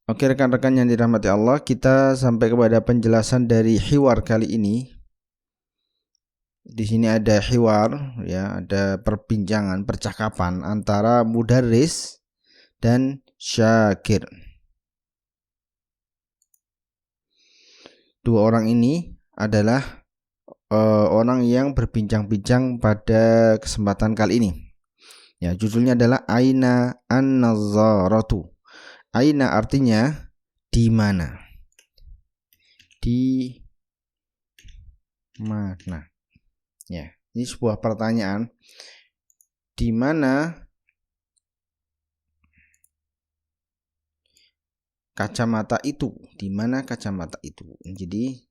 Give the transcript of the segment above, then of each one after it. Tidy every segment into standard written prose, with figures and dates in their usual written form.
Oke rekan-rekan yang dirahmati Allah, kita sampai kepada penjelasan dari hiwar kali ini. Di sini ada hiwar, ya, ada perbincangan, percakapan antara mudarris dan syakir. Dua orang ini adalah orang yang berbincang-bincang pada kesempatan kali ini. Ya, judulnya adalah Aina an-nazaratu. Aina artinya di mana? Di mana? Ya, ini sebuah pertanyaan. Di mana kacamata itu? Di mana kacamata itu? Jadi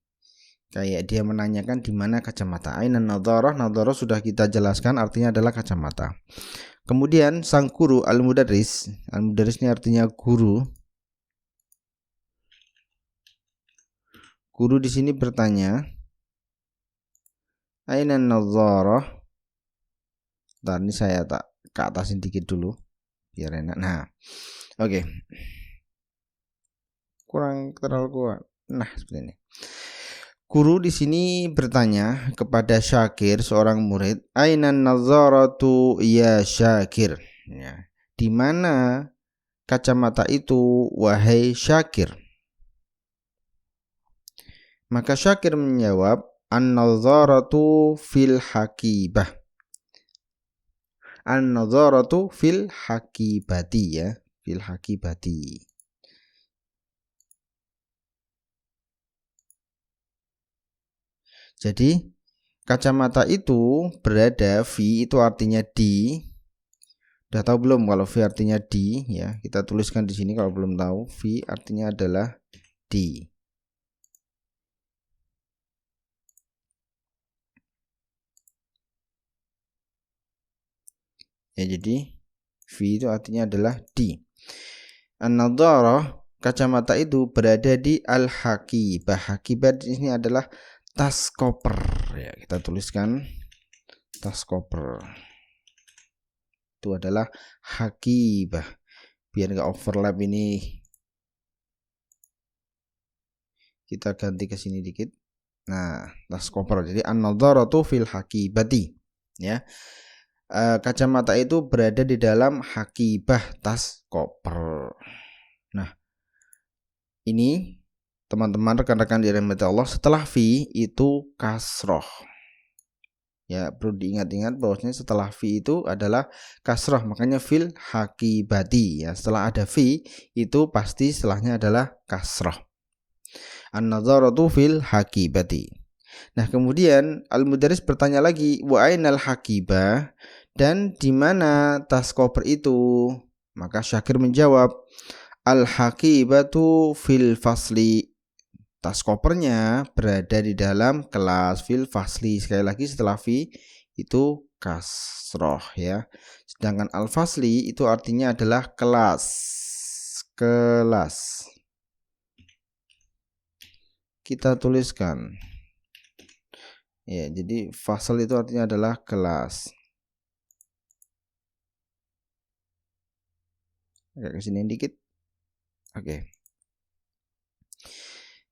kayak dia menanyakan di mana kacamata. Aina nadharah, nadharah sudah kita jelaskan artinya adalah kacamata. Kemudian sang guru al-mudarris ini artinya guru. Guru di sini bertanya, aina nadharah. Bentar, ini saya tak ke atasin dikit dulu biar enak. Nah, oke. Kurang terlalu kuat. Nah, seperti ini. Guru di sini bertanya kepada Syakir, seorang murid, aina nazaratu ya Syakir? Ya, di mana kacamata itu wahai Syakir? Maka Syakir menjawab, an-nazaratu fil hakibah. An-nazaratu fil hakibati, ya, fil hakibati. Jadi kacamata itu berada, fi itu artinya di. Udah tahu belum kalau fi artinya di, ya? Kita tuliskan di sini kalau belum tahu, fi artinya adalah di. Ya, jadi fi itu artinya adalah di. An-nadharah, kacamata itu berada di al-hakibah. Hakibah di sini adalah tas koper. Ya, kita tuliskan tas koper. Itu adalah hakibah. Biar enggak overlap ini. Kita ganti ke sini dikit. Nah, tas koper. Jadi an-nadharatu fil hakibati. Ya. Kacamata itu berada di dalam hakibah, tas koper. Nah, ini teman-teman rekan-rekan dirahmati Allah, setelah fi itu kasroh. Ya, perlu diingat-ingat bahwasanya setelah fi itu adalah kasroh, makanya fil hakibati. Ya, setelah ada fi itu pasti setelahnya adalah kasroh. An-nazaratu fil hakibati. Nah, kemudian al-mudarris bertanya lagi, wa ainal hakibah, dan di mana tas koper itu? Maka Syakir menjawab, al-hakibatu fil fasli. Tas kopernya berada di dalam kelas, fil fasli. Sekali lagi setelah fi itu kasroh, ya. Sedangkan al-fasli itu artinya adalah kelas. Kelas. Kita tuliskan. Ya, jadi fasal itu artinya adalah kelas. Agak kesini dikit. Oke.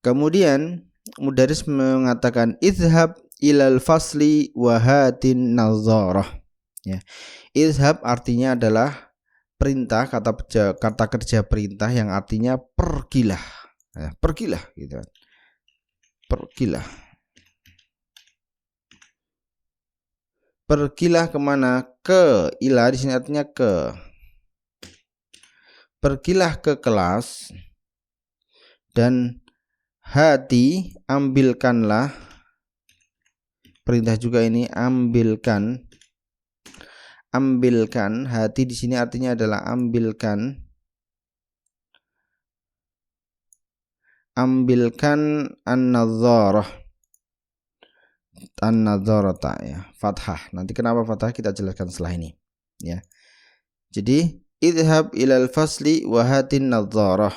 Kemudian mudarris mengatakan izhab ilal fasli wa hatin nazarah. Ya. Izhab artinya adalah perintah, kata kerja perintah yang artinya pergilah. Ya, pergilah gitu. Pergilah. Pergilah kemana? Ke. Ila di sini artinya ke. Pergilah ke kelas dan hati ambilkanlah. Perintah juga ini, ambilkan. Ambilkan, hati di sini artinya adalah ambilkan. Ambilkan an-nadharah. An-nadharata, ya, fathah. Nanti kenapa fathah kita jelaskan setelah ini, ya. Jadi idhab ilal fasli wa hatin nadharah.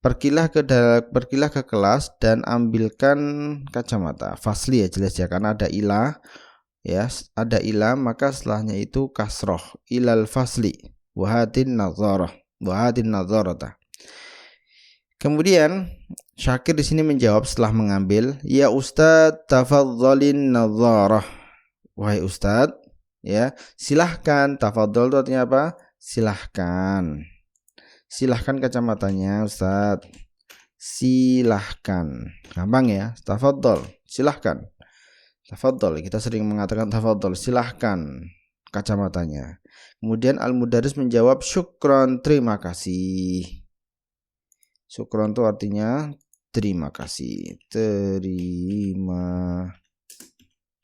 Pergilah ke kelas dan ambilkan kacamata. Fasli, ya, jelas ya, karena ada ilah, ya, ada ilah, maka setelahnya itu kasroh. Ilal fasli wa hatin nadharah, wa hatin nadharata. Kemudian Syakir di sini menjawab setelah mengambil, ya Ustadz, tafadzalin nadharah. Wahai Ustadz, ya silahkan. Tafadzal itu artinya apa? Silahkan. Silahkan kacamatanya Ustadz. Silahkan. Gampang ya, tafadzal. Silahkan. Tafadzal, kita sering mengatakan tafadzal, silahkan kacamatanya. Kemudian Al-Mudaris menjawab, syukron, terima kasih. Syukron itu artinya terima kasih. Terima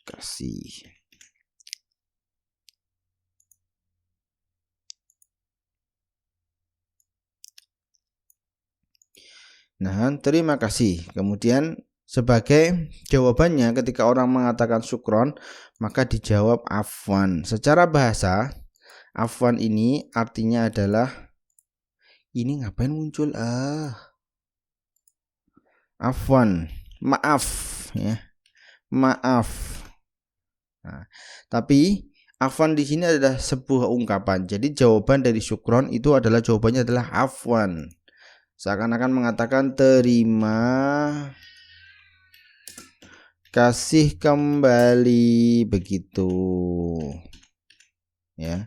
kasih. Nah, terima kasih. Kemudian sebagai jawabannya ketika orang mengatakan syukron, maka dijawab afwan. Secara bahasa, afwan ini artinya adalah, ini ngapain muncul? Afwan, maaf ya. Maaf. Nah, tapi afwan di sini adalah sebuah ungkapan. Jadi jawaban dari syukron itu adalah jawabannya adalah afwan. Seakan-akan mengatakan terima kasih kembali, begitu. Ya.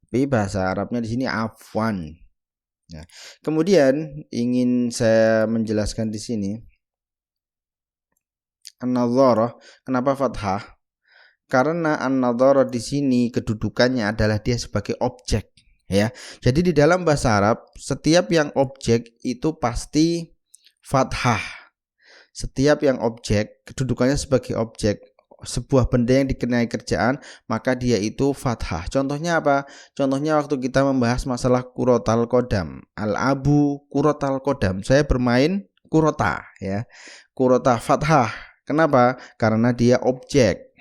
Tapi bahasa Arabnya di sini afwan. Nah, kemudian ingin saya menjelaskan di sini an-nadharah, kenapa fathah? Karena an-nadharah di sini kedudukannya adalah dia sebagai objek, ya. Jadi di dalam bahasa Arab setiap yang objek itu pasti fathah. Setiap yang objek kedudukannya sebagai objek, sebuah benda yang dikenai kerjaan, maka dia itu fathah. Contohnya apa? Contohnya waktu kita membahas masalah kurotal kodam, al-abu kurotal kodam, saya bermain kurota, ya. Kurota fathah. Kenapa? Karena dia objek.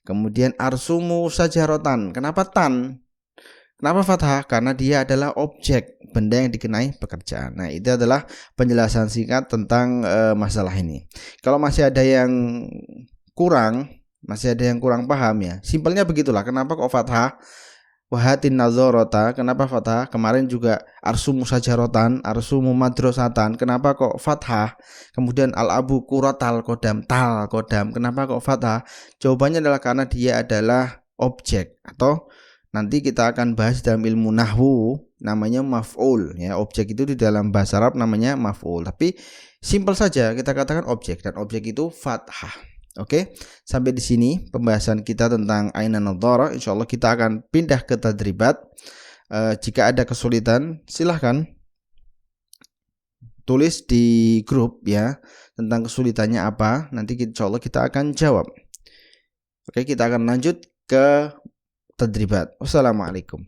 Kemudian arsumu sajarotan, kenapa tan? Kenapa fathah? Karena dia adalah objek, benda yang dikenai pekerjaan. Nah, itu adalah penjelasan singkat tentang masalah ini. Kalau masih ada yang kurang paham ya, simpelnya begitulah. Kenapa kok fathah? Wahatin nazarota, kenapa fathah? Kemarin juga arsumu sajarotan, arsumu madrosatan, kenapa kok fathah? Kemudian al-abu kurotal kodam, tal kodam, kenapa kok fathah? Jawabannya adalah karena dia adalah objek, atau nanti kita akan bahas dalam ilmu nahwu namanya maf'ul, ya. Objek itu di dalam bahasa Arab namanya maf'ul. Tapi simpel saja kita katakan objek, dan objek itu fathah. Oke, sampai di sini pembahasan kita tentang aina nadharah. Insyaallah kita akan pindah ke tadribat. Jika ada kesulitan silahkan tulis di grup ya, tentang kesulitannya apa. Nanti insyaallah kita akan jawab. Oke, kita akan lanjut ke tadribat. Wassalamualaikum.